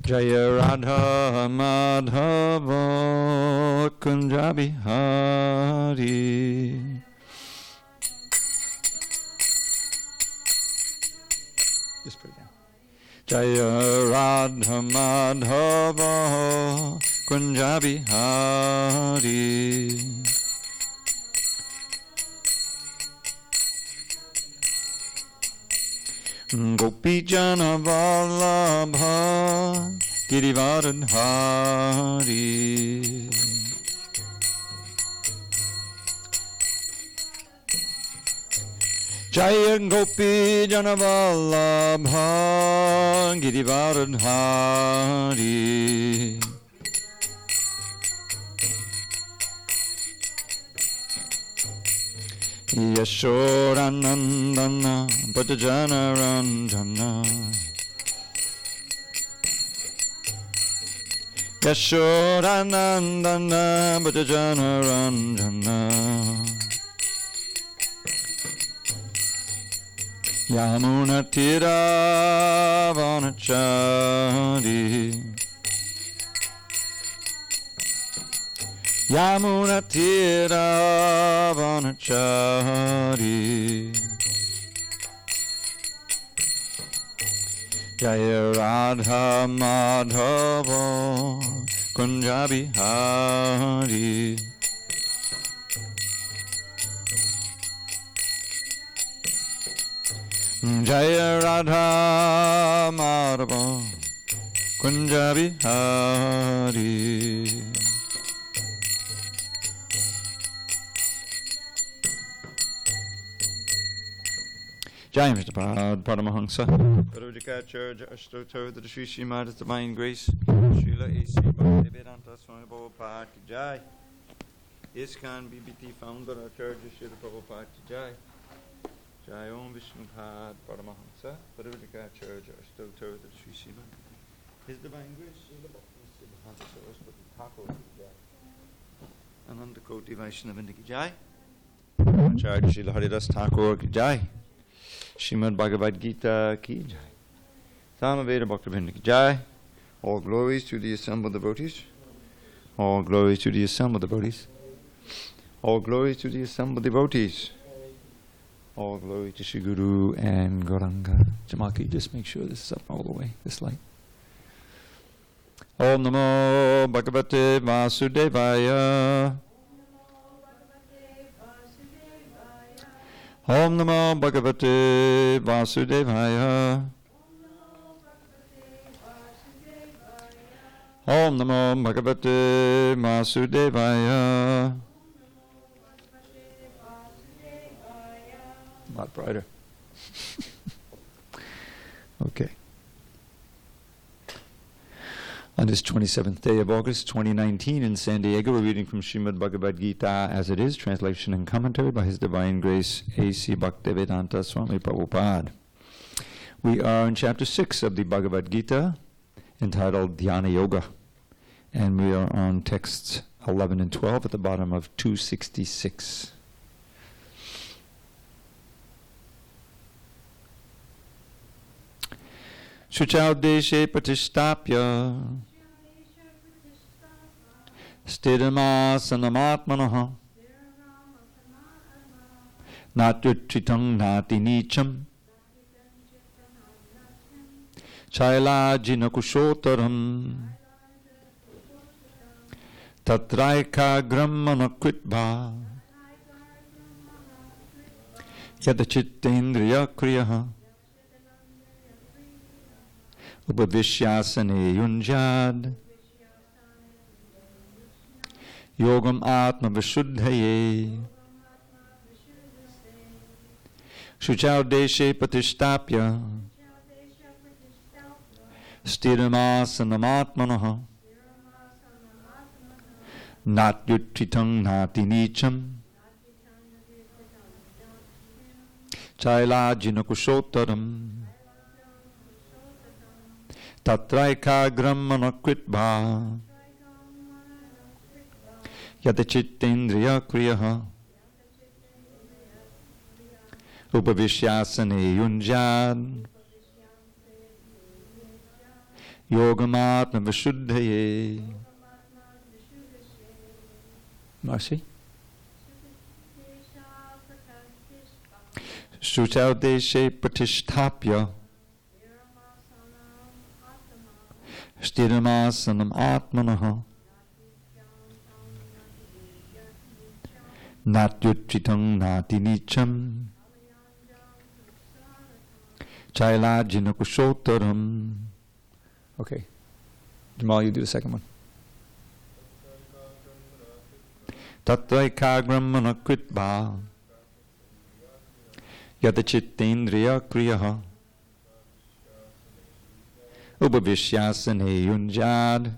Jaya Radha Madhava Kunja Bihari. Just put it down. Jaya Radha Madhava Kunja Bihari. Gopi Jana Vallabha Girivardhari. Jaya Gopi Jana Vallabha Girivardhari. Yashodanandana Bhajana Ranjana. Yashodanandana Bhajana Ranjana. Yamuna Tira Vanachari. Yamuna Tira Vanachari. Jaya Radha Madhava Kunja Bihari. Jaya Radha Madhava Kunja Bihari. Jai Mr. Paramahansa, Parvadikacharya, Ashtotar, the Sri Srimad Divine Grace, Srila A.C. Bhaktivedanta Swami Prabhupada Ki Jai, ISKCON BBT founder Acharya Srila Prabhupada Ki Jai, Jai Om Vishnupad Paramahansa, Parvadikacharya, Ashtotar, the Sri Srimad, His Divine Grace, Srila Bhaktivedanta Saraswati Thakur Ki Jai, Ananda Koti Vaishnavinda Ki Jai, Acharya Srila Haridas Thakur Ki Jai, Srimad Bhagavad Gita Ki Jai. Samaveda Bhaktivinoda Ki Jai. All glories to the assembled devotees. All glories to the assembled devotees. All glories to the assembled devotees. All glory to Shri Guru and Gauranga. Jamaki, just make sure this is up all the way, this light. Om Namo Bhagavate Vasudevaya. Om Namo Bhagavate Vasudevaya. Om Namo Bhagavate Vasudevaya. A lot brighter. Okay. On this 27th day of August 2019 in SanDiego, we're reading from Srimad Bhagavad Gita as it is, translation and commentary by His Divine Grace A.C. Bhaktivedanta Swami Prabhupada. We are in chapter 6 of the Bhagavad Gita, entitled Dhyana Yoga, and we are on texts 11 and 12 at the bottom of 266. Shuchau deshe pratishtapya Stidamasanamaatmanaha Natyutritam nati nicham Chailajinakushotaram Tatraikagram manakritva Yadachittendriya kriyaha Upavishyasane yunjad Yogam atma vishuddhaye Shuchau deshe pratishtapya Stiramasanamatmanaha Natyuttitang nati nicham Chailajinakushotaram Tatraikagram manakritva Yatachittendriya kriyaha Upavishyasane yunjad Yogamatma Vishuddhaye. Marcy? Shuchau Deshe Pratishtapya. Sthiramasanam Atmanaha. Natyuchitang Nati Nicham. Chailajina Kushotaram. Okay. Jamal, you do the second one. Tattvaikagram manakritva. Yadachittendriya kriyaha. Ubhavishyasane yunjad.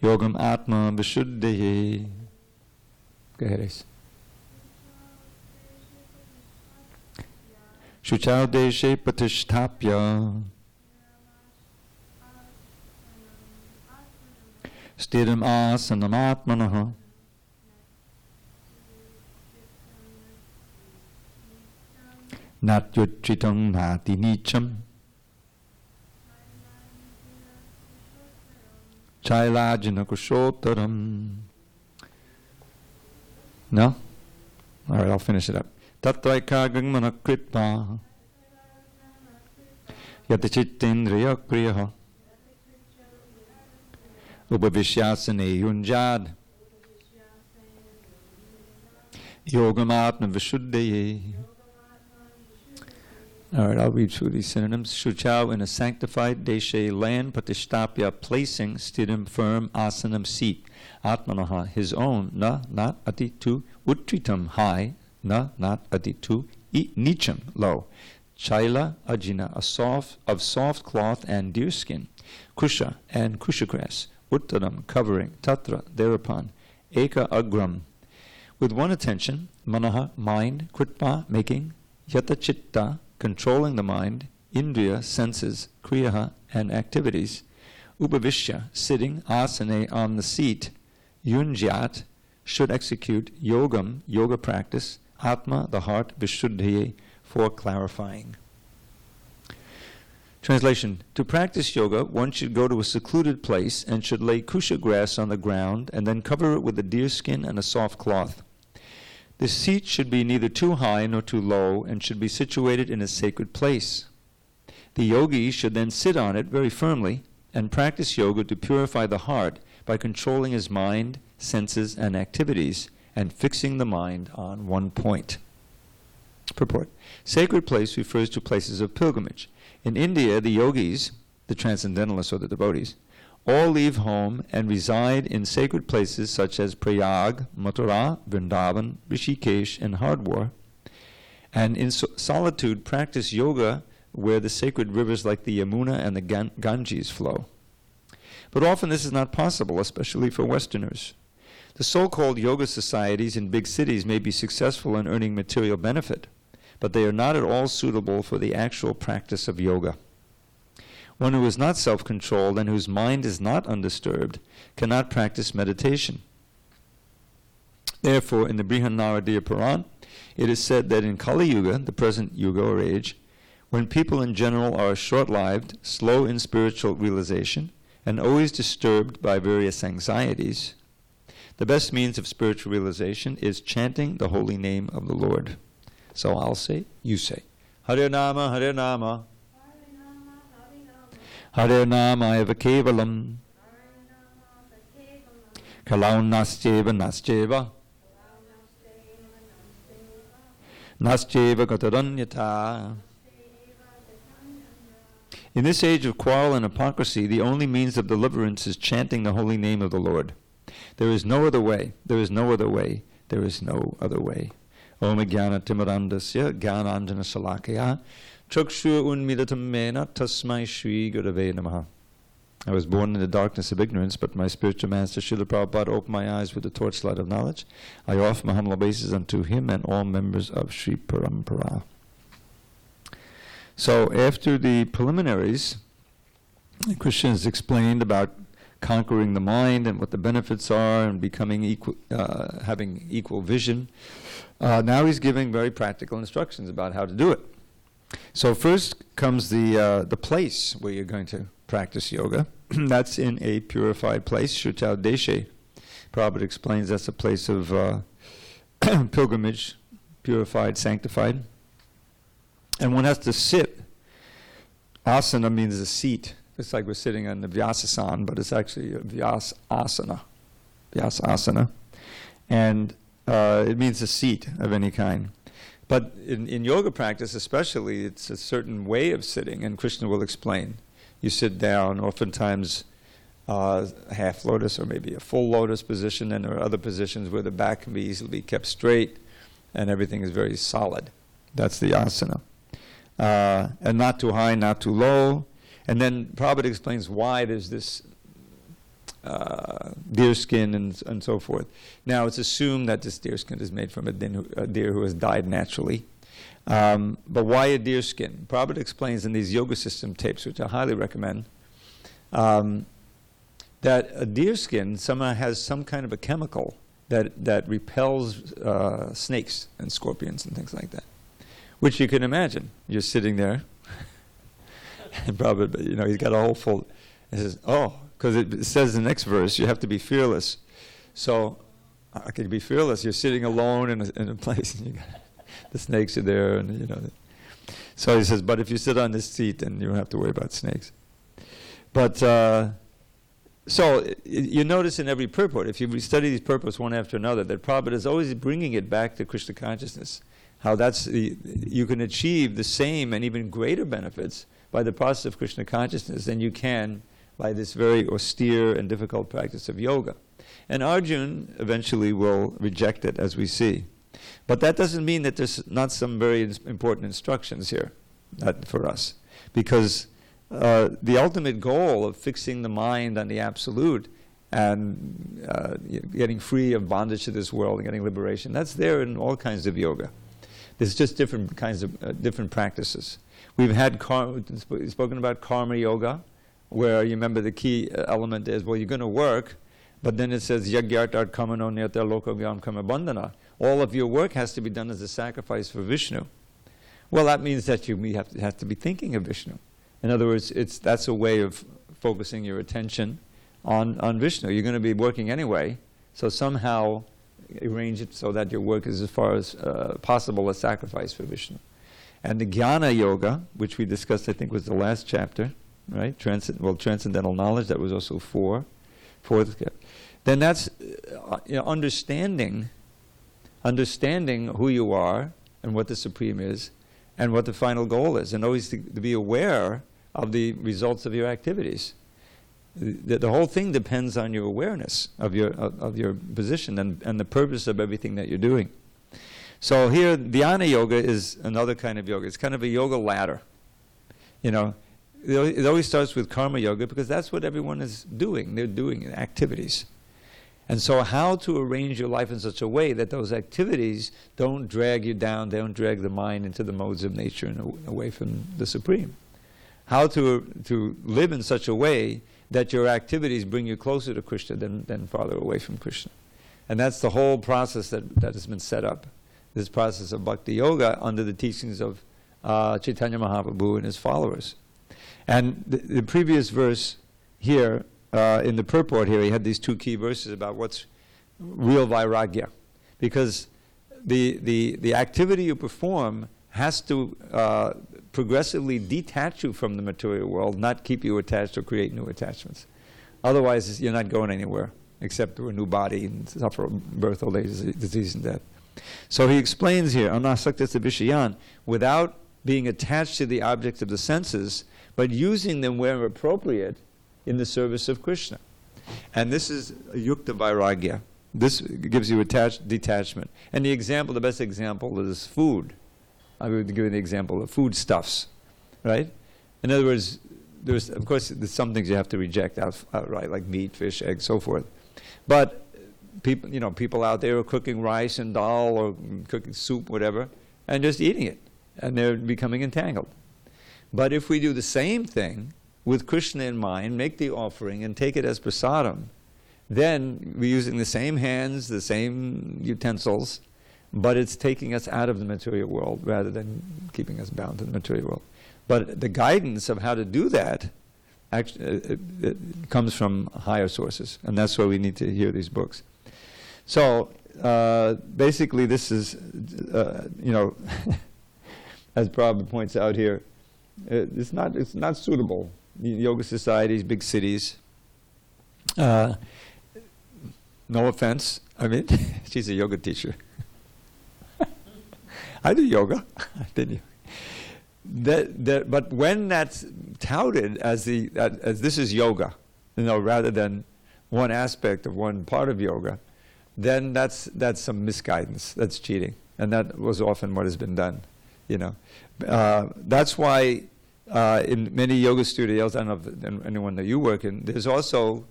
Yogam atma vishuddhaye. Go ahead, Ace. Shuchau deshe pratishtapya. Sthiram asanam atmanaha. Natyuchitang nati nicham. Chailajana kushotaram. No? All right, I'll finish it up. Tattvaikagang manakritva. Yatachittendriya kriyaha. Ubhavishyasane yunjad. Yogamatma vishuddhaye. All right, I'll read through these synonyms. Shuchau, in a sanctified deshe land, pratishtapya, placing, sthiram, firm, asanam, seat, atmanaha, his own, na, not atitu, uttritam, high, na, not atitu, nicham, low, chaila, ajina, of soft cloth and deerskin, kusha, and kusha grass, uttaram, covering, tatra, thereupon, eka agram, with one attention, manaha, mind, kritpa, making, yata chitta, controlling the mind, indriya, senses, kriyaha, and activities, ubhavishya, sitting, asane, on the seat, yunjat, should execute, yogam, yoga practice, atma, the heart, vishuddhaye, for clarifying. Translation: to practice yoga, one should go to a secluded place and should lay kusha grass on the ground and then cover it with a deerskin and a soft cloth. The seat should be neither too high nor too low and should be situated in a sacred place. The yogi should then sit on it very firmly and practice yoga to purify the heart by controlling his mind, senses, and activities and fixing the mind on one point. Purport: sacred place refers to places of pilgrimage. In India, the yogis, the transcendentalists or the devotees, all leave home and reside in sacred places such as Prayag, Mathura, Vrindavan, Rishikesh, and Hardwar, and in solitude practice yoga where the sacred rivers like the Yamuna and the Ganges flow. But often this is not possible, especially for Westerners. The so-called yoga societies in big cities may be successful in earning material benefit, but they are not at all suitable for the actual practice of yoga. One who is not self-controlled and whose mind is not undisturbed cannot practice meditation. Therefore, in the Brihanaradiya Puran, it is said that in Kali Yuga, the present yuga or age, when people in general are short-lived, slow in spiritual realization, and always disturbed by various anxieties, the best means of spiritual realization is chanting the holy name of the Lord. So I'll say, you say, Hare Nama, Hare Nama, Hare Nama eva kevalam, Kalau nascheva nascheva, nascheva gataranyata. In this age of quarrel and hypocrisy, the only means of deliverance is chanting the holy name of the Lord. There is no other way, there is no other way, there is no other way. Om Jnana Timirandasya Jnananjana Salakaya Chakshu Unmidatam Mena Tasmai Shri Gurave Namaha. I was born in the darkness of ignorance, but my spiritual master Srila Prabhupada opened my eyes with the torchlight of knowledge. I offer my humble obeisances unto him and all members of Sri Parampara. So after the preliminaries, Krishna has explained about conquering the mind and what the benefits are and becoming equal, having equal vision. Now he's giving very practical instructions about how to do it. So first comes the place where you're going to practice yoga. That's in a purified place, Shuchau Deshe. Prabhupada explains that's a place of pilgrimage, purified, sanctified. And one has to sit. Asana means a seat. It's like we're sitting on the Vyasasana, but it's actually a Vyasasana. Vyasasana. And it means a seat of any kind. But in yoga practice especially, it's a certain way of sitting, and Krishna will explain. You sit down, oftentimes half lotus or maybe a full lotus position, and there are other positions where the back can be easily kept straight and everything is very solid. That's the asana. And not too high, not too low. And then Prabhupada explains why there's this deer skin and so forth. Now it's assumed that this deer skin is made from a deer who has died naturally. But why a deer skin? Prabhupada explains in these yoga system tapes, which I highly recommend, that a deer skin somehow has some kind of a chemical that repels snakes and scorpions and things like that. Which you can imagine. You're sitting there, and Prabhupada, he's got a whole full, he says, because it says in the next verse, you have to be fearless. So, how can you be fearless? You're sitting alone in a place, and the snakes are there, and So he says, but if you sit on this seat, then you don't have to worry about snakes. But, so you notice in every purport, if you study these purports one after another, that Prabhupada is always bringing it back to Krishna consciousness. How you can achieve the same and even greater benefits by the process of Krishna consciousness than you can by this very austere and difficult practice of yoga. And Arjuna eventually will reject it, as we see. But that doesn't mean that there's not some very important instructions here for us. Because the ultimate goal of fixing the mind on the absolute and getting free of bondage to this world and getting liberation, that's there in all kinds of yoga. There's just different kinds of different practices. We've had spoken about karma yoga, where you remember the key element is, well, you're going to work, but then it says, yagyartat kamano nirta lokavyam kama bandhana. All of your work has to be done as a sacrifice for Vishnu. Well, that means that you have to be thinking of Vishnu. In other words, that's a way of focusing your attention on Vishnu. You're going to be working anyway, so somehow arrange it so that your work is as far as possible a sacrifice for Vishnu. And the Jnana Yoga, which we discussed, I think was the last chapter, right? Transcendental knowledge, that was also fourth. Then that's understanding who you are and what the Supreme is and what the final goal is, and always to be aware of the results of your activities. The whole thing depends on your awareness of your position and the purpose of everything that you're doing. So here, Dhyana Yoga is another kind of yoga. It's kind of a yoga ladder. It always starts with Karma Yoga because that's what everyone is doing. They're doing activities. And so how to arrange your life in such a way that those activities don't drag you down, they don't drag the mind into the modes of nature and away from the Supreme. How to live in such a way that your activities bring you closer to Krishna than farther away from Krishna. And that's the whole process that has been set up, this process of Bhakti Yoga under the teachings of Chaitanya Mahaprabhu and his followers. And the previous verse here, in the purport here, he had these two key verses about what's real vairagya. Because the activity you perform has to progressively detach you from the material world, not keep you attached or create new attachments. Otherwise, you're not going anywhere except to a new body and suffer birth, old age, disease, and death. So he explains here, anasaktasya vishayan, without being attached to the objects of the senses, but using them where appropriate in the service of Krishna. And this is yukta vairagya. This gives you detachment. And the best example is food. I would give you the example of foodstuffs, right? In other words, there's some things you have to reject outright, like meat, fish, eggs, so forth. But people out there are cooking rice and dal or cooking soup, whatever, and just eating it, and they're becoming entangled. But if we do the same thing with Krishna in mind, make the offering and take it as prasadam, then we're using the same hands, the same utensils, but it's taking us out of the material world rather than keeping us bound to the material world. But the guidance of how to do that actually it comes from higher sources, and that's why we need to hear these books. So basically, this is, as Prabhupada points out here, it's not suitable. Yoga societies, big cities. No offense. I mean, she's a yoga teacher. I do yoga. Didn't you? But when that's touted as this is yoga, rather than one aspect of one part of yoga, then that's some misguidance. That's cheating, and that was often what has been done. That's why in many yoga studios, I don't know if anyone that you work in, there's also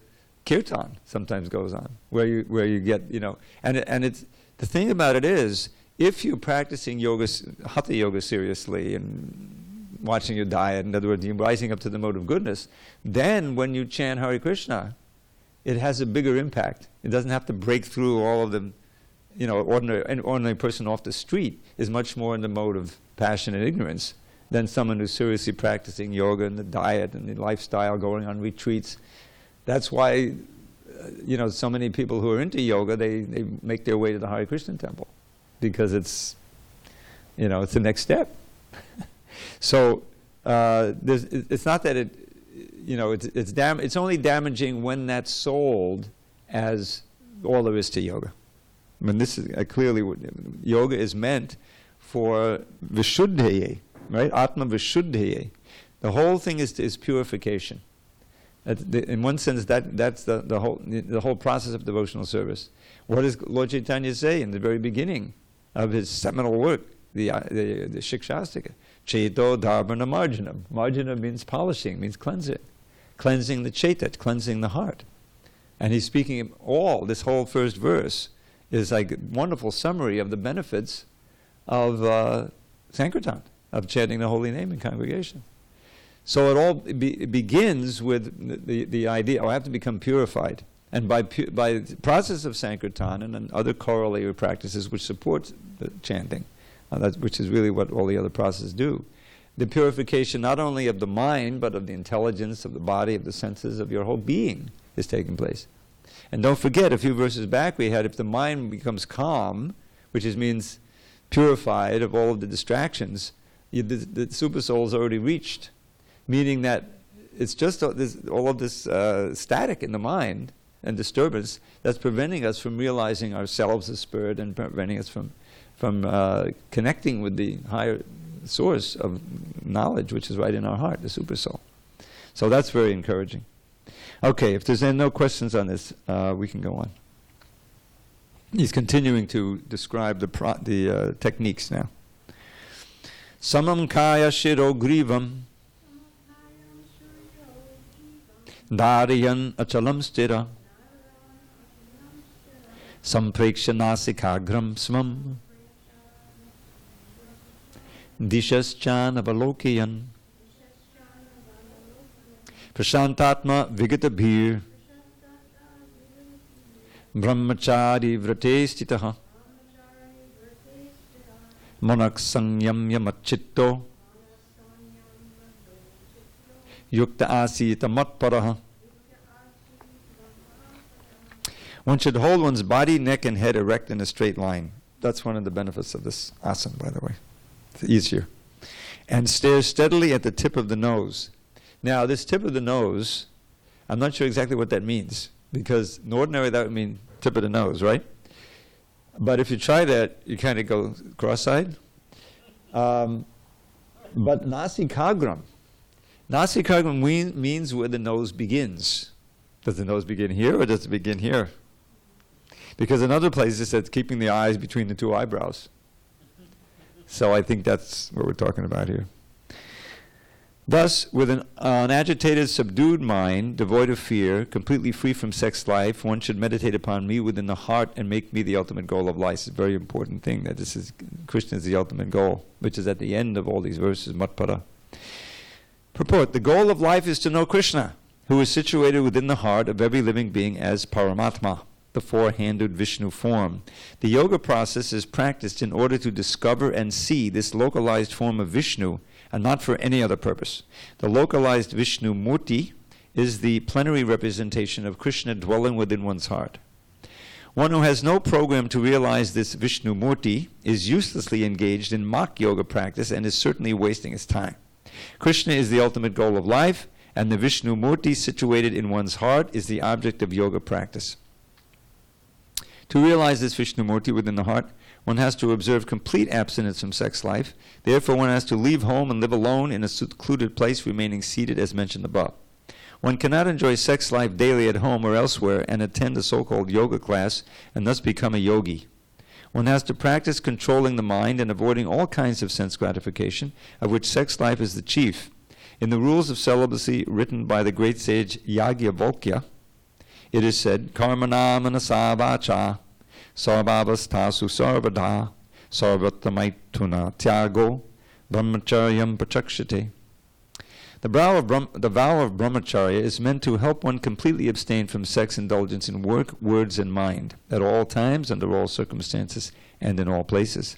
kirtan sometimes goes on, where you get, and it's the thing about it is, if you're practicing yoga, hatha yoga seriously and watching your diet, in other words, you're rising up to the mode of goodness, then when you chant Hare Krishna, it has a bigger impact. It doesn't have to break through all of them. An ordinary person off the street is much more in the mode of passion and ignorance than someone who's seriously practicing yoga and the diet and the lifestyle, going on retreats. That's why, so many people who are into yoga, they make their way to the Hare Krishna temple, because it's the next step. So it's not that it's only damaging when that's sold as all there is to yoga. I mean, this is clearly what yoga is meant for vishuddhaye, right? Atma vishuddhaye. The whole thing is purification. In one sense, that's the whole process of devotional service. What does Lord Chaitanya say in the very beginning of his seminal work, the Shikshastika? Cheto dharmana marjanam. Marjana means polishing, means cleansing. Cleansing the chetat, cleansing the heart. And he's speaking this whole first verse is like a wonderful summary of the benefits of Sankirtan, of chanting the holy name in congregation. So it all begins with the idea, I have to become purified. And by the process of Sankirtan and other corollary practices which support the chanting, which is really what all the other processes do, the purification not only of the mind, but of the intelligence, of the body, of the senses, of your whole being is taking place. And don't forget, a few verses back we had, if the mind becomes calm, which means purified of all of the distractions, the super soul is already reached. Meaning that it's just all of this static in the mind and disturbance that's preventing us from realizing ourselves as spirit and preventing us from connecting with the higher source of knowledge, which is right in our heart, the super soul. So that's very encouraging. Okay, if there's no questions on this, we can go on. He's continuing to describe the techniques now. Samam kaya shiro grivam Dharayan achalam stira Sampreksha nasikagram smam Dishaschan avalokayan Prashantatma vigatabhir Brahmachari vrate stitaha Monak sanyamya machitto Yukta asita matparaha. One should hold one's body, neck, and head erect in a straight line. That's one of the benefits of this asana, by the way. It's easier. And stare steadily at the tip of the nose. Now, this tip of the nose, I'm not sure exactly what that means, because ordinarily that would mean tip of the nose, right? But if you try that, you kind of go cross-eyed. But nasikagram. Nasikagram means where the nose begins. Does the nose begin here or does it begin here? Because in other places it says keeping the eyes between the two eyebrows. So I think that's what we're talking about here. Thus, with an agitated, subdued mind, devoid of fear, completely free from sex life, one should meditate upon me within the heart and make me the ultimate goal of life. It's a very important thing that Krishna is the ultimate goal, which is at the end of all these verses, Matpara. Purport, the goal of life is to know Krishna, who is situated within the heart of every living being as Paramatma. the four-handed Vishnu form. The yoga process is practiced in order to discover and see this localized form of Vishnu, and not for any other purpose. The localized Vishnu Murti is the plenary representation of Krishna dwelling within one's heart. One who has no program to realize this Vishnu Murti is uselessly engaged in mock yoga practice and is certainly wasting his time. Krishna is the ultimate goal of life, and the Vishnu Murti situated in one's heart is the object of yoga practice. To realize this Vishnu Murti within the heart, one has to observe complete abstinence from sex life. Therefore, one has to leave home and live alone in a secluded place, remaining seated as mentioned above. One cannot enjoy sex life daily at home or elsewhere and attend a so-called yoga class and thus become a yogi. One has to practice controlling the mind and avoiding all kinds of sense gratification, of which sex life is the chief. In the rules of celibacy written by the great sage Yagyavalkya, it is said, Karmana manasa vacha sarvavastasu sarvada sarvatamaituna tyago brahmacharyam prachakshate. The vow of brahmacharya is meant to help one completely abstain from sex indulgence in work, words, and mind, at all times, under all circumstances, and in all places.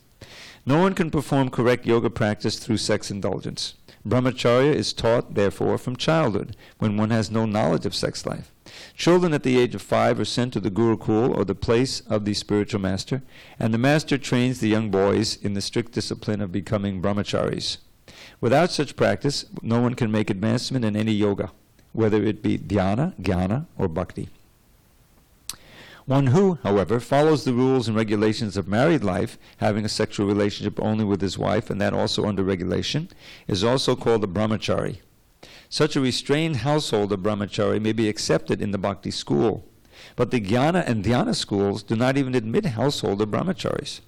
No one can perform correct yoga practice through sex indulgence. Brahmacharya is taught, therefore, from childhood, when one has no knowledge of sex life. Children at the age of 5 are sent to the Gurukul, or the place of the spiritual master, and the master trains the young boys in the strict discipline of becoming brahmacharis. Without such practice, no one can make advancement in any yoga, whether it be dhyana, jnana, or bhakti. One who, however, follows the rules and regulations of married life, having a sexual relationship only with his wife, and that also under regulation, is also called a brahmachari. Such a restrained household of brahmachari may be accepted in the bhakti school, but the jnana and dhyana schools do not even admit household of brahmacharis.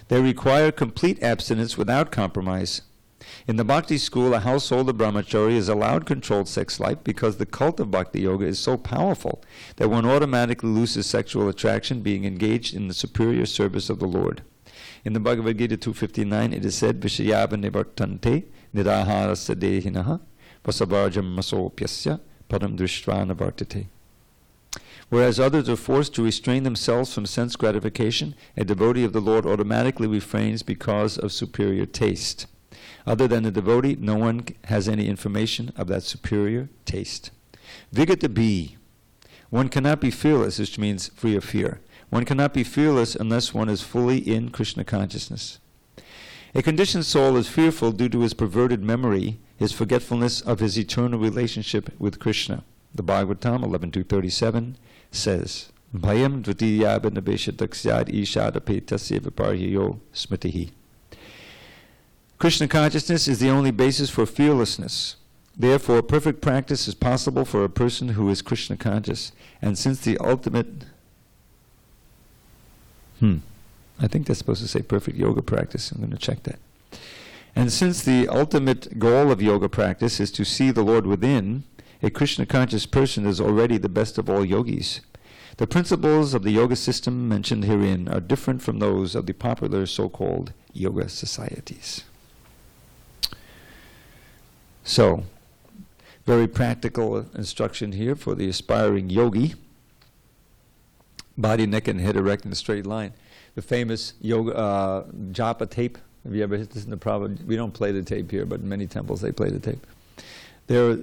They require complete abstinence without compromise. In the bhakti school, a household of brahmachari is allowed controlled sex life because the cult of bhakti yoga is so powerful that one automatically loses sexual attraction being engaged in the superior service of the Lord. In the Bhagavad Gita 2:59, it is said, Vishayava nivartante nidahara sadehinaha vasavarjam masopyasya padam drishtva navartate. Whereas others are forced to restrain themselves from sense gratification, a devotee of the Lord automatically refrains because of superior taste. Other than the devotee, no one has any information of that superior taste. Vigata B. One cannot be fearless, which means free of fear. One cannot be fearless unless one is fully in Krishna consciousness. A conditioned soul is fearful due to his perverted memory, his forgetfulness of his eternal relationship with Krishna. The Bhagavatam 11.237 says, Bhayam dvitiyabhinabheshatakshyad ishadapetasya viparhiyo smritihi. Krishna consciousness is the only basis for fearlessness. Therefore, perfect practice is possible for a person who is Krishna conscious. And since the ultimate... I think that's supposed to say perfect yoga practice. I'm going to check that. And since the ultimate goal of yoga practice is to see the Lord within, a Krishna conscious person is already the best of all yogis. The principles of the yoga system mentioned herein are different from those of the popular so-called yoga societies. So, very practical instruction here for the aspiring yogi. Body, neck, and head erect in a straight line. The famous yoga japa tape. Have you ever hit this in the Prabhupada? We don't play the tape here, but in many temples they play the tape. There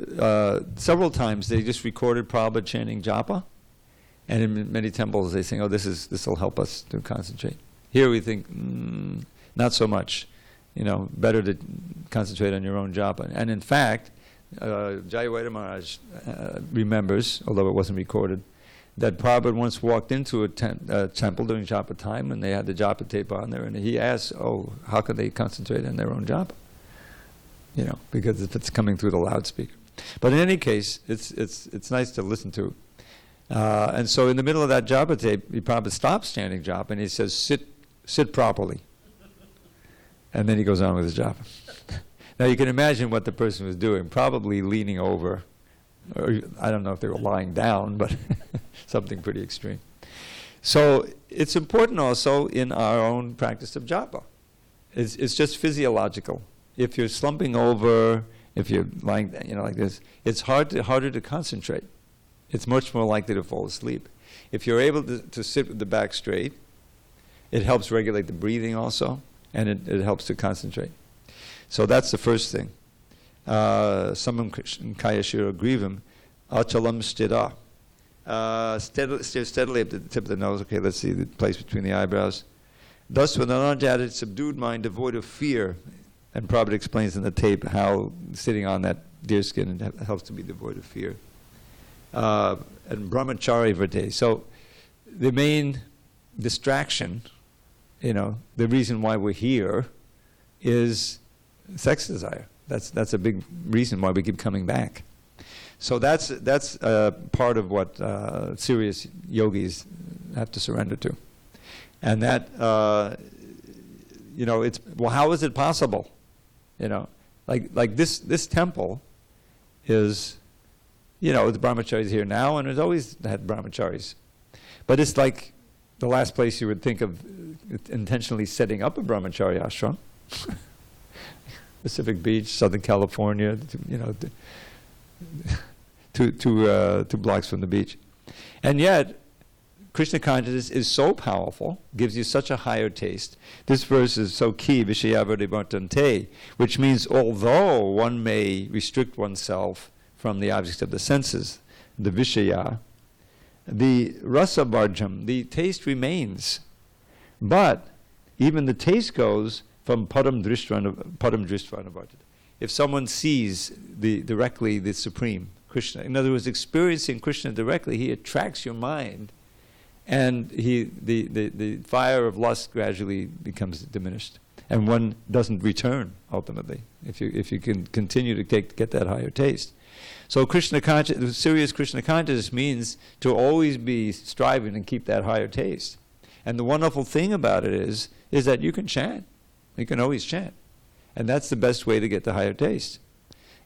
several times they just recorded Prabhupada chanting japa, and in many temples they say, "Oh, this will help us to concentrate." Here we think, not so much. Better to concentrate on your own japa. And in fact, Jayaveda Maharaj remembers, although it wasn't recorded, that Prabhupada once walked into a temple during japa time, and they had the japa tape on there, and he asked, how could they concentrate on their own japa? Because if it's coming through the loudspeaker. But in any case, it's nice to listen to. And so in the middle of that japa tape, Prabhupada stops chanting japa, and he says, sit properly. And then he goes on with his japa. Now you can imagine what the person was doing, probably leaning over, or I don't know if they were lying down, but something pretty extreme. So it's important also in our own practice of japa. It's just physiological. If you're slumping over, if you're lying like this, it's harder to concentrate. It's much more likely to fall asleep. If you're able to sit with the back straight, it helps regulate the breathing also, and it helps to concentrate. So that's the first thing. Samam kaya shira grivam, achalam stira. Stare steadily up to the tip of the nose. Okay, let's see the place between the eyebrows. Thus, with an unagitated, subdued mind, devoid of fear, and Prabhupada explains in the tape how sitting on that deerskin helps to be devoid of fear. And brahmachari vrte. So, the main distraction, the reason why we're here, is sex desire. That's a big reason why we keep coming back. So that's part of what serious yogis have to surrender to, and that it's how is it possible? Like this temple is, the brahmacharis here now, and it's always had brahmacharis, but it's like the last place you would think of intentionally setting up a brahmachari ashram. Pacific Beach, Southern California, two blocks from the beach. And yet, Krishna consciousness is so powerful, gives you such a higher taste. This verse is so key, Vishayavrivartante, which means although one may restrict oneself from the objects of the senses, the Vishaya, the Rasavarjam, the taste remains. But even the taste goes from Padam Dristvanavartata. If someone sees directly the Supreme, Krishna, in other words, experiencing Krishna directly, he attracts your mind, and the fire of lust gradually becomes diminished, and one doesn't return ultimately if you can continue to get that higher taste. So serious Krishna consciousness means to always be striving and keep that higher taste. And the wonderful thing about it is that you can chant. You can always chant. And that's the best way to get the higher taste.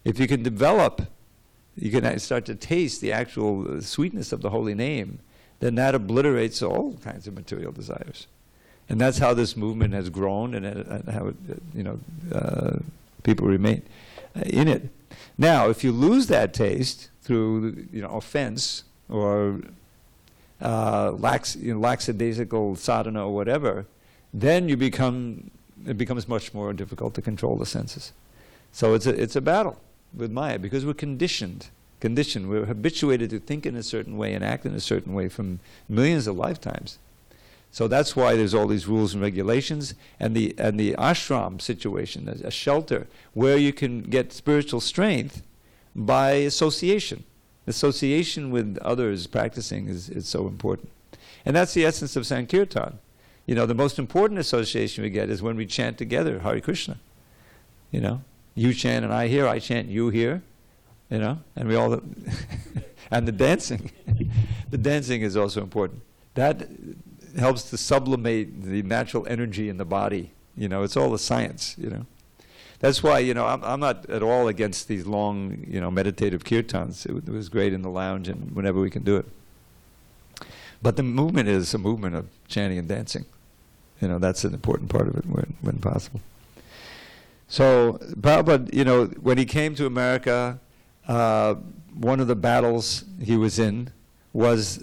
If you can develop, you can start to taste the actual sweetness of the holy name, then that obliterates all kinds of material desires. And that's how this movement has grown, and how people remain in it. Now, if you lose that taste through offense or lackadaisical sadhana or whatever, then it becomes much more difficult to control the senses. So it's a battle with Maya, because we're conditioned. We're habituated to think in a certain way and act in a certain way from millions of lifetimes. So that's why there's all these rules and regulations, and the ashram situation, a shelter where you can get spiritual strength by association. Association with others practicing is so important. And that's the essence of Sankirtan. The most important association we get is when we chant together, Hare Krishna. You chant and I hear, I chant, you hear, and we all, and the dancing. The dancing is also important. That helps to sublimate the natural energy in the body. It's all a science, That's why, I'm not at all against these long, meditative kirtans. It was great in the lounge and whenever we can do it. But the movement is a movement of chanting and dancing. That's an important part of it when possible. So Prabhupada, when he came to America, one of the battles he was in was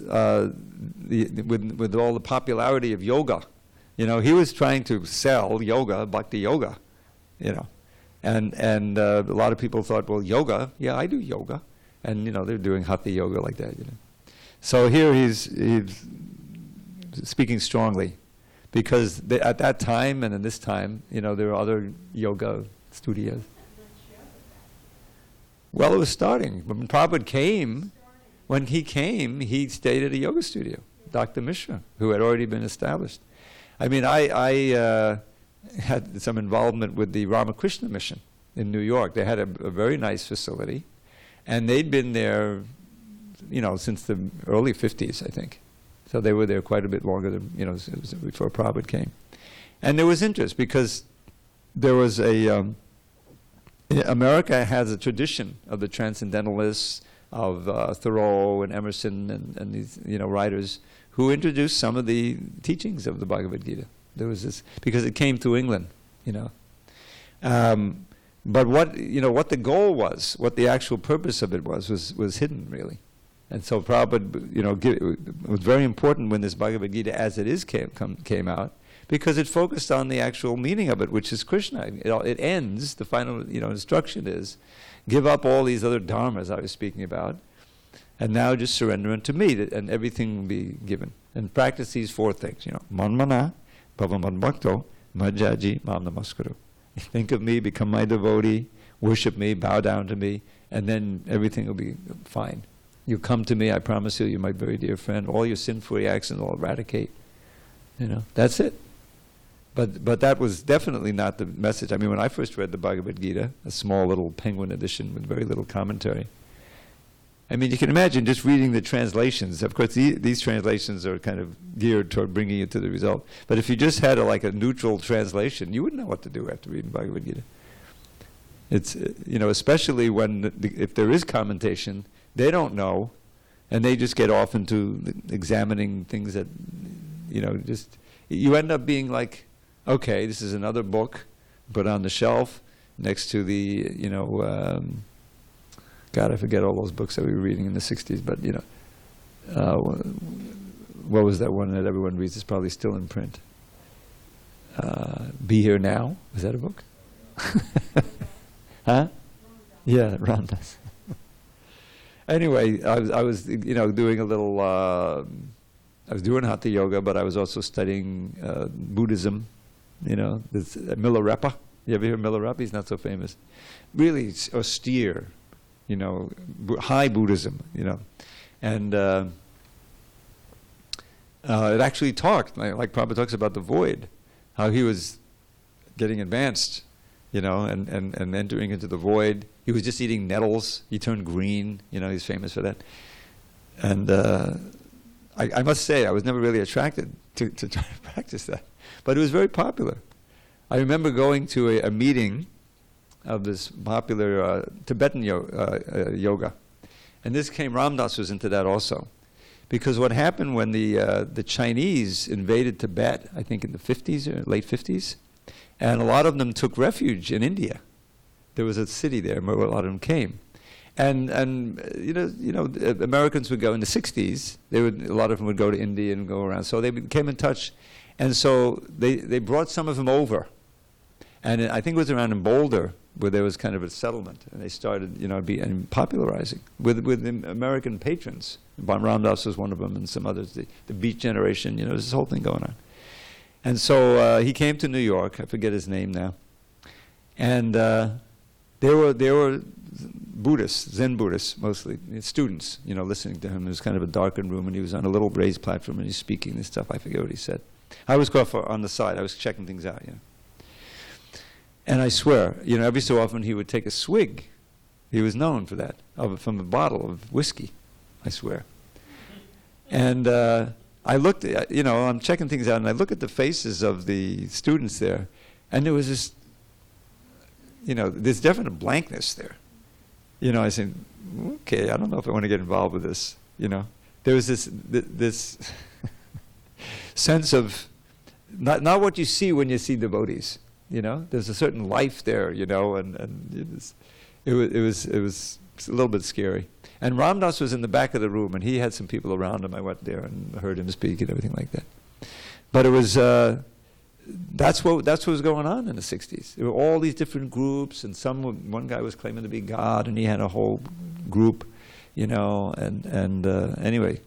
with all the popularity of yoga. He was trying to sell yoga, bhakti yoga, And a lot of people thought, well, yoga, yeah, I do yoga. And, they're doing hatha yoga like that, So here he's speaking strongly, because at that time and in this time, there were other yoga studios. Well, it was starting. When Prabhupada came, he stayed at a yoga studio, Dr. Mishra, who had already been established. I mean, I had some involvement with the Ramakrishna mission in New York. They had a very nice facility, and they'd been there, since the early 50s, I think. So they were there quite a bit longer than, before Prabhupada came. And there was interest, because there was America has a tradition of the transcendentalists, of Thoreau and Emerson and these, writers who introduced some of the teachings of the Bhagavad Gita. There was this, because it came to England, But what the goal was, what the actual purpose of it was hidden, really. And so Prabhupada, it was very important when this Bhagavad Gita as it is came out, because it focused on the actual meaning of it, which is Krishna. It ends, the final instruction is, give up all these other dharmas I was speaking about, and now just surrender unto me, and everything will be given. And practice these 4 things, manmana, bhavamadbhakto, majjaji, mam namaskuru. Think of me, become my devotee, worship me, bow down to me, and then everything will be fine. You come to me, I promise you, you're my very dear friend. All your sin-free actions will eradicate. That's it. But that was definitely not the message. I mean, when I first read the Bhagavad Gita, a small little penguin edition with very little commentary, I mean, you can imagine just reading the translations. Of course, these translations are kind of geared toward bringing you to the result. But if you just had a neutral translation, you wouldn't know what to do after reading Bhagavad Gita. It's, especially if there is commentation, they don't know, and they just get off into examining things that, you end up being like, okay, this is another book, put on the shelf next to the, God, I forget all those books that we were reading in the 60s, but, what was that one that everyone reads? It's probably still in print. Be Here Now? Was that a book? Huh? Yeah, Ramdas. Anyway, I was doing a little, I was doing Hatha Yoga, but I was also studying Buddhism, this Milarepa. You ever hear Milarepa? He's not so famous. Really austere, high Buddhism, And it actually talked, like Prabhupada talks about the void, how he was getting advanced, and entering into the void. He was just eating nettles. He turned green. He's famous for that. And I must say, I was never really attracted to try to practice that. But it was very popular. I remember going to a meeting of this popular Tibetan yoga. And this Ramdas was into that also. Because what happened when the Chinese invaded Tibet, I think in the 50s or late 50s, and a lot of them took refuge in India. There was a city there where a lot of them came. And Americans would go in the 60s. A lot of them would go to India and go around. So they came in touch, and so they brought some of them over, and I think it was around in Boulder where there was kind of a settlement, and they started popularizing with the American patrons. Ramdas was one of them, and some others. The Beat Generation. There's this whole thing going on, and so he came to New York. I forget his name now, and there were Buddhists, Zen Buddhists mostly, students, listening to him. It was kind of a darkened room, and he was on a little raised platform, and he's speaking this stuff. I forget what he said. I was on the side. I was checking things out, And I swear, every so often he would take a swig. He was known for that, from a bottle of whiskey, I swear. And I looked, I'm checking things out, and I look at the faces of the students there, and there was this, there's definite blankness there. I said, okay, I don't know if I want to get involved with this. There was this sense of not what you see when you see devotees. There's a certain life there. And it was a little bit scary. And Ramdas was in the back of the room, and he had some people around him. I went there and heard him speak and everything like that. But it was. That's what was going on in the 60s. There were all these different groups, and one guy was claiming to be God, and he had a whole group, and anyway.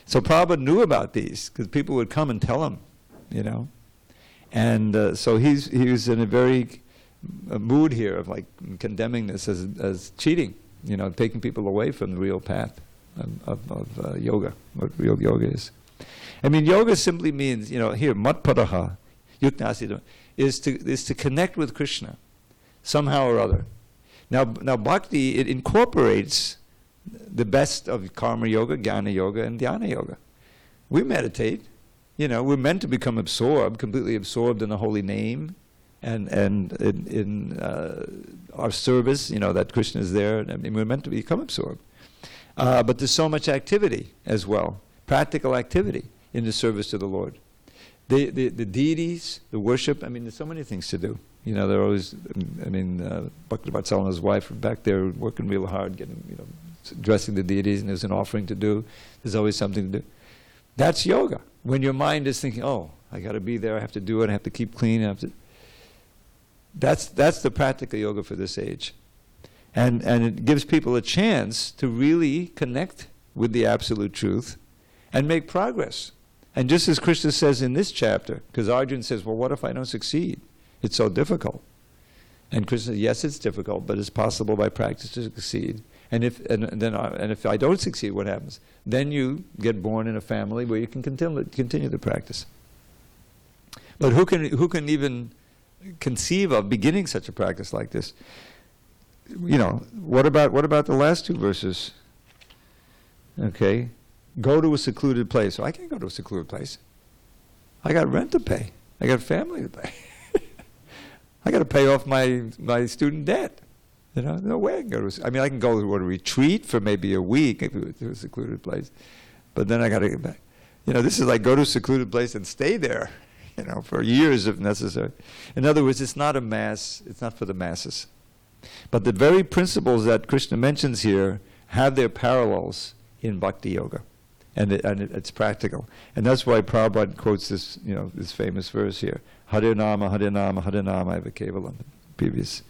So Prabhupada knew about these, because people would come and tell him, And so he was in a very mood here of condemning this as cheating, taking people away from the real path of yoga, what real yoga is. I mean, yoga simply means, here, matpadaha, is to connect with Krishna somehow or other. Now bhakti, it incorporates the best of karma yoga, jnana yoga, and dhyana yoga. We meditate, we're meant to become completely absorbed in the holy name, and in our service, that Krishna is there. I mean, we're meant to become absorbed. But there's so much activity as well, practical activity in the service to the Lord. The deities, the worship, I mean, there's so many things to do. They're always, Bhakti Vatsalana's wife back there working real hard, getting, addressing the deities, and there's an offering to do. There's always something to do. That's yoga. When your mind is thinking, oh, I got to be there, I have to do it, I have to keep clean, I have to. That's the practical yoga for this age. And it gives people a chance to really connect with the absolute truth and make progress. And just as Krishna says in this chapter, because Arjuna says, well, what if I don't succeed? It's so difficult. And Krishna says, yes, it's difficult, but it's possible by practice to succeed. And if I don't succeed, what happens? Then you get born in a family where you can continue the practice. But who can even conceive of beginning such a practice like this? You know, what about the last two verses? Okay, go to a secluded place. Well, I can't go to a secluded place. I got rent to pay. I got family to pay. I got to pay off my student debt. You know, no way I can go to. I mean, I can go to a retreat for maybe a week to a secluded place, but then I got to get back. You know, this is like go to a secluded place and stay there. You know, for years if necessary. In other words, it's not a mass. It's not for the masses. But the very principles that Krishna mentions here have their parallels in Bhakti Yoga, and it's practical. And that's why Prabhupada quotes this, you know, this famous verse here: Hare Nama, Hare Nama, Hare Nama, Eva Kevalam. Previous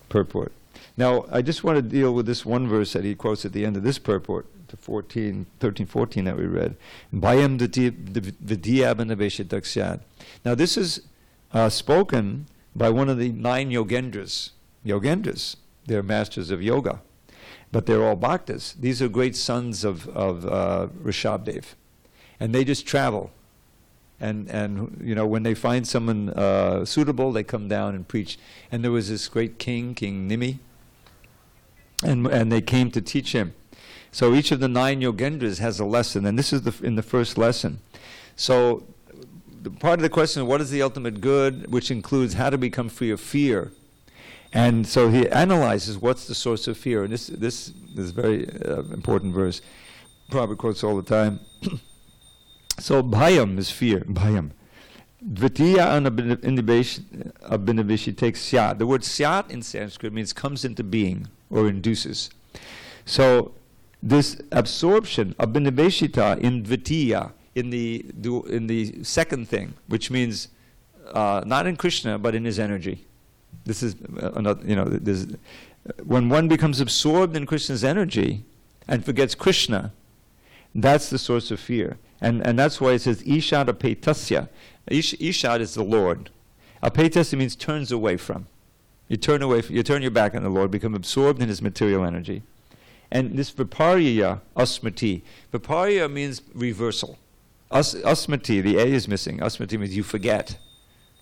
purport. Now, I just want to deal with this one verse that he quotes at the end of this purport, to 13, 14 that we read. Bhayam vidyabhanaveshitakshyad. Now, this is spoken by one of the 9 yogendras. Yogendras, they're masters of yoga, but they're all bhaktas. These are great sons of Rishabdev, and they just travel. And you know, when they find someone suitable, they come down and preach. And there was this great king, King Nimi, and they came to teach him. So each of the 9 yogendras has a lesson, and this is in the first lesson. So part of the question is, what is the ultimate good, which includes how to become free of fear. And so he analyzes what's the source of fear. And this is a very important verse. Prabhupada quotes all the time. So bhayam is fear. Bhayam. Dvitiya abhinaveshit takes syat. The word syat in Sanskrit means comes into being or induces. So this absorption, abhinaveshita, in dvitiya, in the second thing, which means not in Krishna but in his energy. This is another, you know, when one becomes absorbed in Krishna's energy and forgets Krishna, that's the source of fear. And that's why it says Ishad apetasya. Ishad is the Lord. Apetasya means turns away from. You turn your back on the Lord, become absorbed in his material energy. And this viparya, asmati. Viparya means reversal. Asmati, the A is missing. Asmati means you forget.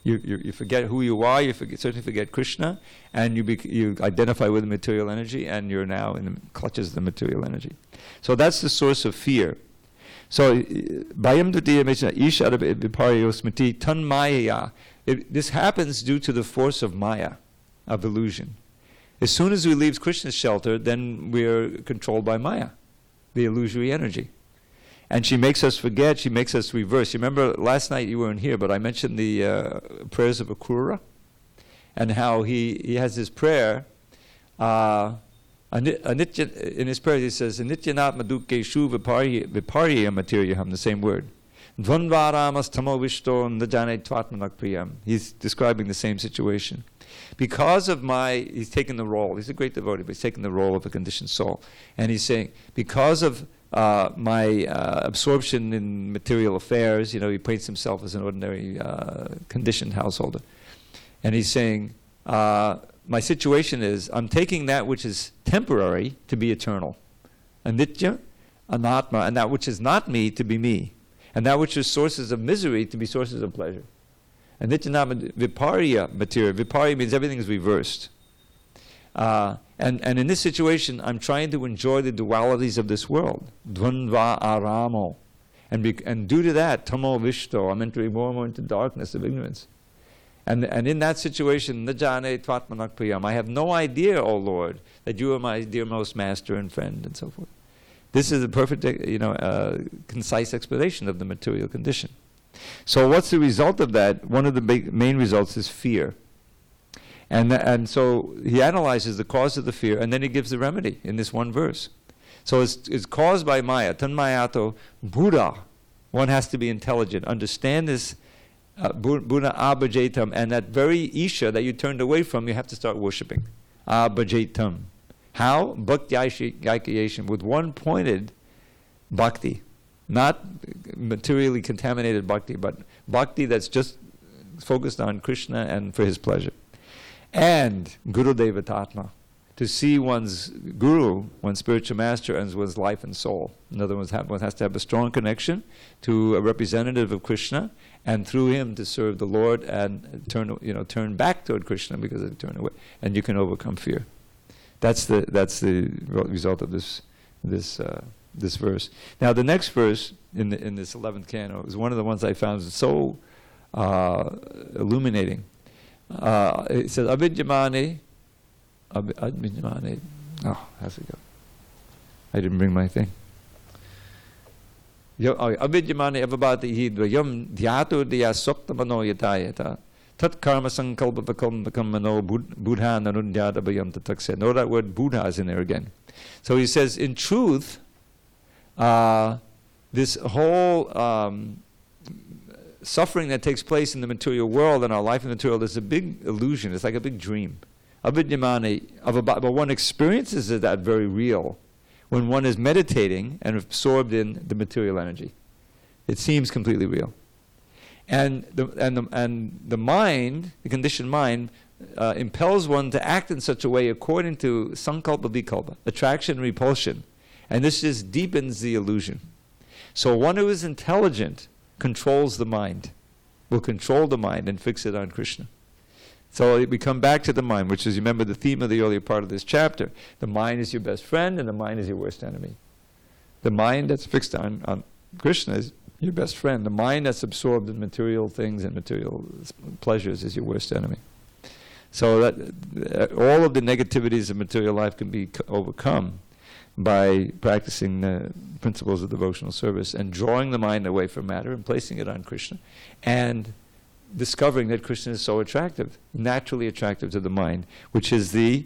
You forget who you are, certainly forget Krishna, and you identify with the material energy, and you're now in the clutches of the material energy. So that's the source of fear. So, Bhayam Dutiya Ishara Viparya Smriti Tan Maya. This happens due to the force of Maya, of illusion. As soon as we leave Krishna's shelter, then we're controlled by Maya, the illusory energy. And she makes us forget, she makes us reverse. You remember last night, you weren't here, but I mentioned the prayers of Akrura, and how he has his prayer. In his prayer he says, Anityanatma dukkeshu viparya materiyaham, the same word. Dvandvaramas tamo vishto najane tvatmanak priyam. He's describing the same situation. Because of he's taken the role, he's a great devotee, but he's taken the role of a conditioned soul. And he's saying, because of my absorption in material affairs, you know, he paints himself as an ordinary conditioned householder. And he's saying, my situation is, I'm taking that which is temporary to be eternal. Anitya, anatma, and that which is not me to be me. And that which is sources of misery to be sources of pleasure. Anitya nama viparya material. Viparya means everything is reversed. And in this situation, I'm trying to enjoy the dualities of this world. Dvandva aramo. And due to that, tamo vishto, I'm entering more and more into darkness of ignorance. And in that situation, najane tvatmanak priyam, I have no idea, O Lord, that you are my dearmost master and friend, and so forth. This is a perfect, concise explanation of the material condition. So what's the result of that? One of the main results is fear. And so he analyzes the cause of the fear, and then he gives the remedy in this one verse. So it's caused by Maya. Tanmayato Buddha. One has to be intelligent. Understand this Buddha abhajetam, and that very Isha that you turned away from, you have to start worshipping. Abhajetam. How? Bhakti aikayation, with one pointed bhakti. Not materially contaminated bhakti, but bhakti that's just focused on Krishna and for his pleasure. And Guru Devatatma, to see one's guru, one's spiritual master, as one's life and soul. In other words, one has to have a strong connection to a representative of Krishna, and through him to serve the Lord and turn back toward Krishna, because they turn away, and you can overcome fear. That's the result of this verse. Now the next verse in this 11th canto is one of the ones I found so illuminating. It says, Abhidyamane. Oh, how's it go? I didn't bring my thing. Abhidyamane avabhati hidvayam dhyato diya sokta mano yatayata tat karma sankalpa vakam mano buddha nanundyata bayam tatakse. Know that word Buddha is in there again. So he says, in truth, this whole suffering that takes place in the material world and our life in the material is a big illusion. It's like a big dream. Avidyamane, but one experiences that very real when one is meditating and absorbed in the material energy. It seems completely real. And the mind, the conditioned mind, impels one to act in such a way according to sankalpa vikalpa, attraction and repulsion. And this just deepens the illusion. So one who is intelligent controls the mind, will control the mind and fix it on Krishna. So we come back to the mind, which is, remember, the theme of the earlier part of this chapter. The mind is your best friend and the mind is your worst enemy. The mind that's fixed on Krishna is your best friend. The mind that's absorbed in material things and material pleasures is your worst enemy. So that all of the negativities of material life can be overcome by practicing the principles of devotional service and drawing the mind away from matter and placing it on Krishna, and discovering that Krishna is so attractive, naturally attractive to the mind, which is the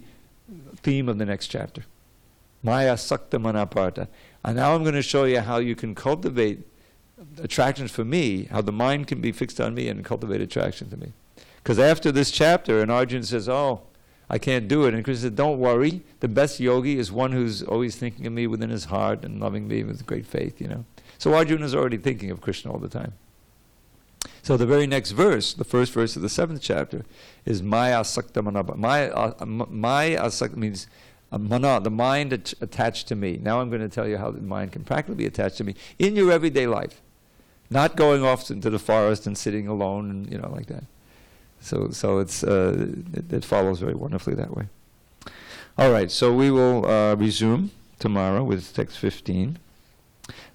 theme of the next chapter. Maya sakta manaparta. And now I'm going to show you how you can cultivate attraction for me, how the mind can be fixed on me and cultivate attraction to me. Because after this chapter, and Arjuna says, oh, I can't do it. And Krishna said, don't worry. The best yogi is one who's always thinking of me within his heart and loving me with great faith, So Arjuna is already thinking of Krishna all the time. So the very next verse, the first verse of the 7th chapter, is Maya Sakta Manaba. Maya Sakta means mana, the mind attached to me. Now I'm going to tell you how the mind can practically be attached to me in your everyday life. Not going off into the forest and sitting alone and, like that. So it's it follows very wonderfully that way. All right, so we will resume tomorrow with text 15.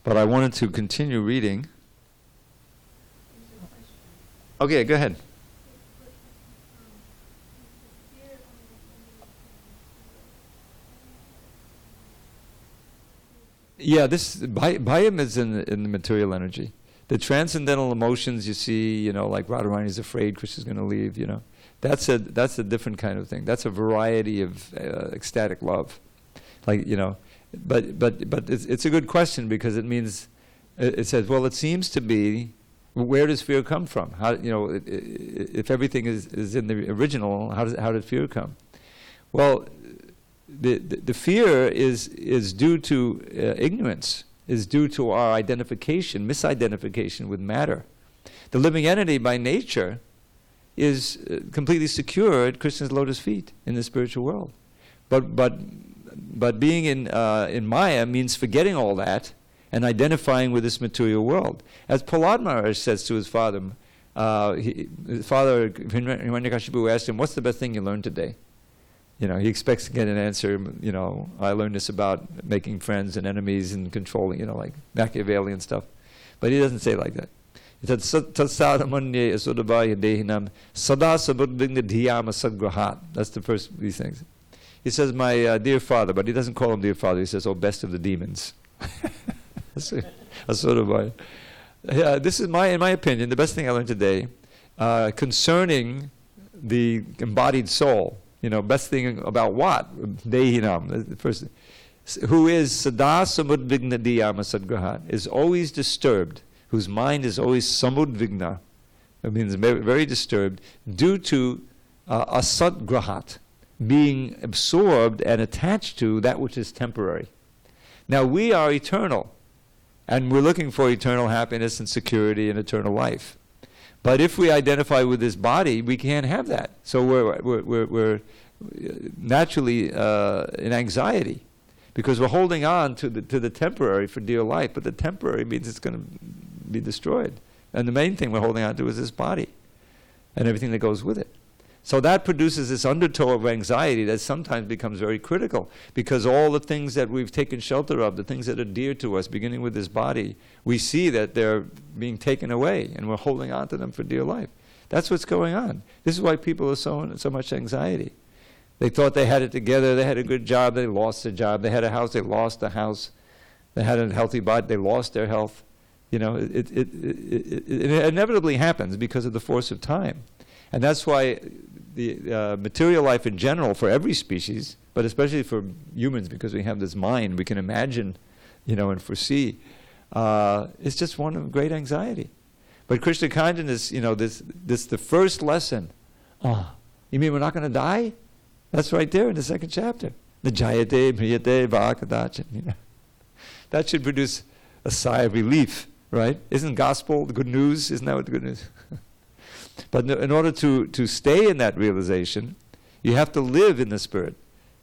But I wanted to continue reading. Okay, go ahead. Yeah, this bhayam is in the material energy. The transcendental emotions you see, like Radharani is afraid Krishna's going to leave, that's a different kind of thing. That's a variety of ecstatic love, but it's a good question, because it means it says, well, it seems to be, where does fear come from? How if everything is in the original, how did fear come? Well, the fear is due to ignorance. Is due to our misidentification with matter. The living entity by nature is completely secure at Krishna's lotus feet in the spiritual world. But being in Maya means forgetting all that and identifying with this material world. As Prahlad Maharaj says to his father, his father Hiranyakashipu asked him, what's the best thing you learned today? He expects to get an answer, I learned this about making friends and enemies and controlling, like Machiavellian stuff. But he doesn't say it like that. He said, Tatsadamanye asudabhaya dehinam sada sabuddhigna dhyama sadgrahat. That's the first of these things. He says, my dear father, but he doesn't call him dear father, he says, oh, best of the demons. Asudabhaya. Yeah, this is in my opinion, the best thing I learned today concerning the embodied soul. Best thing about what? Dehinam, the first, who is sada samudvigna diyama sadgrahat, is always disturbed, whose mind is always samudvigna, that means very disturbed, due to asadgrahat, being absorbed and attached to that which is temporary. Now we are eternal, and we're looking for eternal happiness and security and eternal life. But if we identify with this body, we can't have that. So we're naturally in anxiety, because we're holding on to the temporary for dear life. But the temporary means it's going to be destroyed, and the main thing we're holding on to is this body and everything that goes with it. So that produces this undertow of anxiety that sometimes becomes very critical, because all the things that we've taken shelter of, the things that are dear to us, beginning with this body, we see that they're being taken away, and we're holding on to them for dear life. That's what's going on. This is why people are so much anxiety. They thought they had it together, they had a good job, they lost their job. They had a house, they lost the house. They had a healthy body, they lost their health. It inevitably happens because of the force of time. And that's why the material life in general, for every species, but especially for humans, because we have this mind, we can imagine, and foresee, it's just one of great anxiety. But Krishna consciousness, this the first lesson. You mean we're not going to die? That's right there in the second chapter. The jayate, mriyate, vakadachan. That should produce a sigh of relief, right? Isn't gospel the good news? Isn't that what the good news? But in order to stay in that realization, you have to live in the Spirit.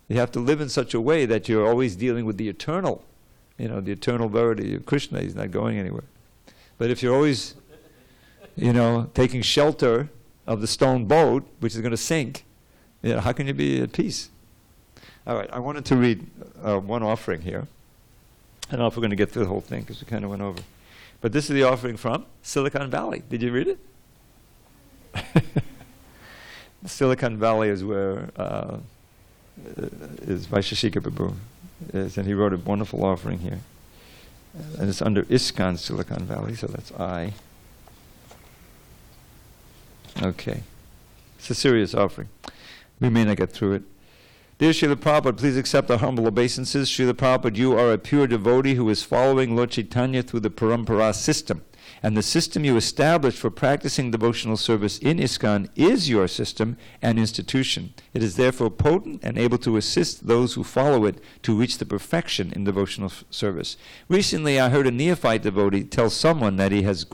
You have to live in such a way that you're always dealing with the eternal, the eternal verity of Krishna. He's not going anywhere. But if you're always, taking shelter of the stone boat, which is going to sink, how can you be at peace? All right, I wanted to read one offering here. I don't know if we're going to get through the whole thing because we kind of went over. But this is the offering from Silicon Valley. Did you read it? Silicon Valley is where is Vaisheshika Prabhu is, and he wrote a wonderful offering here. And it's under ISKCON Silicon Valley, so that's I. Okay. It's a serious offering. We may not get through it. Dear Srila Prabhupada, please accept our humble obeisances. Srila Prabhupada, you are a pure devotee who is following Lord Chaitanya through the Parampara system. And the system you established for practicing devotional service in ISKCON is your system and institution. It is therefore potent and able to assist those who follow it to reach the perfection in devotional service. Recently, I heard a neophyte devotee tell someone that he was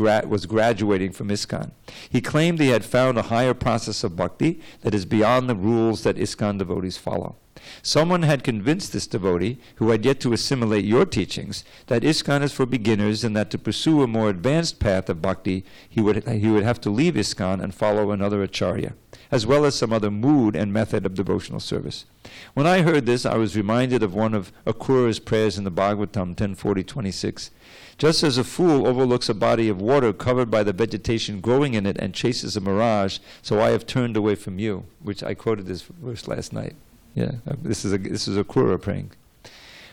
graduating from ISKCON. He claimed he had found a higher process of bhakti that is beyond the rules that ISKCON devotees follow. Someone had convinced this devotee, who had yet to assimilate your teachings, that ISKCON is for beginners and that to pursue a more advanced path of bhakti, he would have to leave ISKCON and follow another acharya, as well as some other mood and method of devotional service. When I heard this, I was reminded of one of Akrura's prayers in the Bhagavatam 10:40-26. Just as a fool overlooks a body of water covered by the vegetation growing in it and chases a mirage, so I have turned away from you, which I quoted this verse last night. Yeah, this is Akrura praying.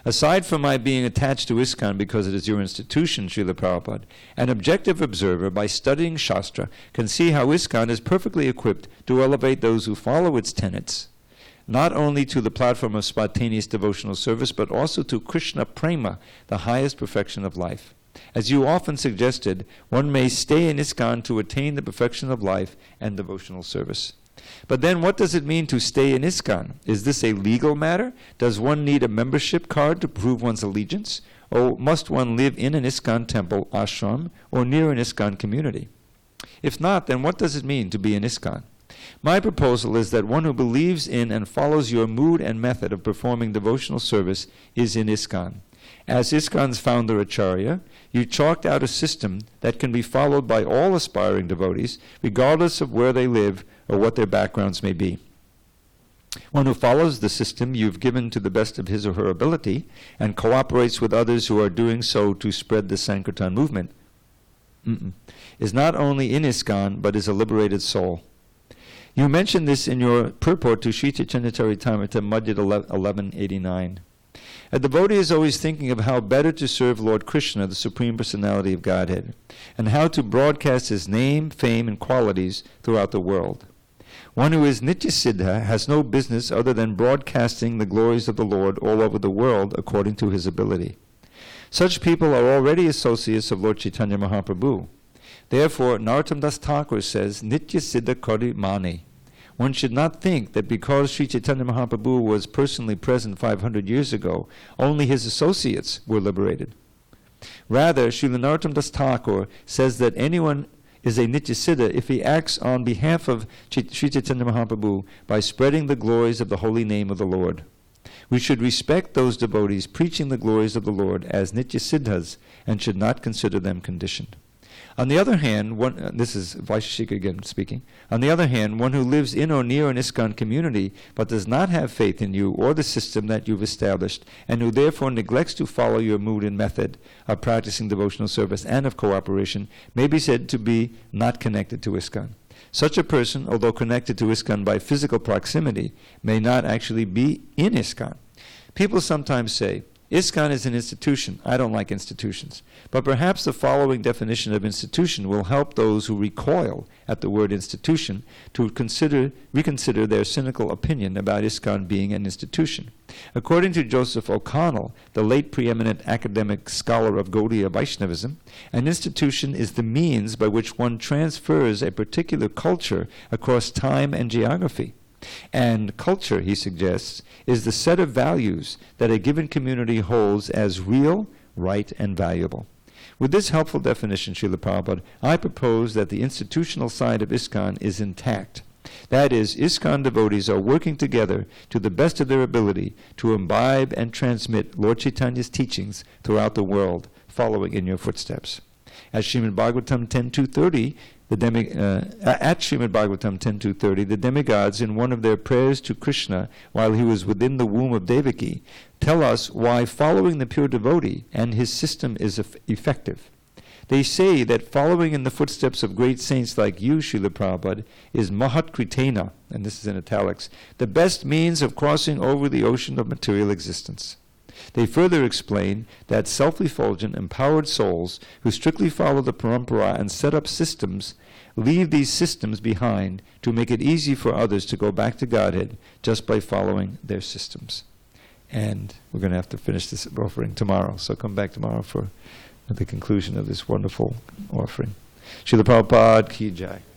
Aside from my being attached to ISKCON because it is your institution, Srila Prabhupada, an objective observer, by studying Shastra, can see how ISKCON is perfectly equipped to elevate those who follow its tenets, not only to the platform of spontaneous devotional service, but also to Krishna Prema, the highest perfection of life. As you often suggested, one may stay in ISKCON to attain the perfection of life and devotional service. But then what does it mean to stay in ISKCON? Is this a legal matter? Does one need a membership card to prove one's allegiance? Or must one live in an ISKCON temple, ashram, or near an ISKCON community? If not, then what does it mean to be in ISKCON? My proposal is that one who believes in and follows your mood and method of performing devotional service is in ISKCON. As ISKCON's founder Acharya, you chalked out a system that can be followed by all aspiring devotees, regardless of where they live or what their backgrounds may be. One who follows the system you've given to the best of his or her ability and cooperates with others who are doing so to spread the Sankirtan movement is not only in ISKCON, but is a liberated soul. You mentioned this in your purport to Sri Chaitanya Charitamrita, Madhyad 1189. A devotee is always thinking of how better to serve Lord Krishna, the Supreme Personality of Godhead, and how to broadcast his name, fame, and qualities throughout the world. One who is Nityasiddha has no business other than broadcasting the glories of the Lord all over the world according to his ability. Such people are already associates of Lord Chaitanya Mahaprabhu. Therefore, Narottam Das Thakur says, Nityasiddha Kari Mani. One should not think that because Sri Chaitanya Mahaprabhu was personally present 500 years ago, only his associates were liberated. Rather, Srila Narottam Das Thakur says that anyone is a Nityasiddha if he acts on behalf of Sri Chaitanya Mahaprabhu by spreading the glories of the holy name of the Lord. We should respect those devotees preaching the glories of the Lord as Nityasiddhas and should not consider them conditioned. On the other hand, this is Vaisheshika again speaking. On the other hand, one who lives in or near an ISKCON community but does not have faith in you or the system that you've established, and who therefore neglects to follow your mood and method of practicing devotional service and of cooperation, may be said to be not connected to ISKCON. Such a person, although connected to ISKCON by physical proximity, may not actually be in ISKCON. People sometimes say, ISKCON is an institution. I don't like institutions. But perhaps the following definition of institution will help those who recoil at the word institution to reconsider their cynical opinion about ISKCON being an institution. According to Joseph O'Connell, the late preeminent academic scholar of Gaudiya Vaishnavism, an institution is the means by which one transfers a particular culture across time and geography. And culture, he suggests, is the set of values that a given community holds as real, right, and valuable. With this helpful definition, Srila Prabhupada, I propose that the institutional side of ISKCON is intact. That is, ISKCON devotees are working together to the best of their ability to imbibe and transmit Lord Chaitanya's teachings throughout the world, following in your footsteps. As Srimad Bhagavatam 10.230, at Srimad Bhagavatam 10.230, the demigods, in one of their prayers to Krishna while he was within the womb of Devaki, tell us why following the pure devotee and his system is effective. They say that following in the footsteps of great saints like you, Srila Prabhupada, is Mahat Kritena, and this is in italics, the best means of crossing over the ocean of material existence. They further explain that self-effulgent, empowered souls who strictly follow the parampara and set up systems leave these systems behind to make it easy for others to go back to Godhead just by following their systems. And we're going to have to finish this offering tomorrow, so come back tomorrow for the conclusion of this wonderful offering. Srila Prabhupada Ki Jai.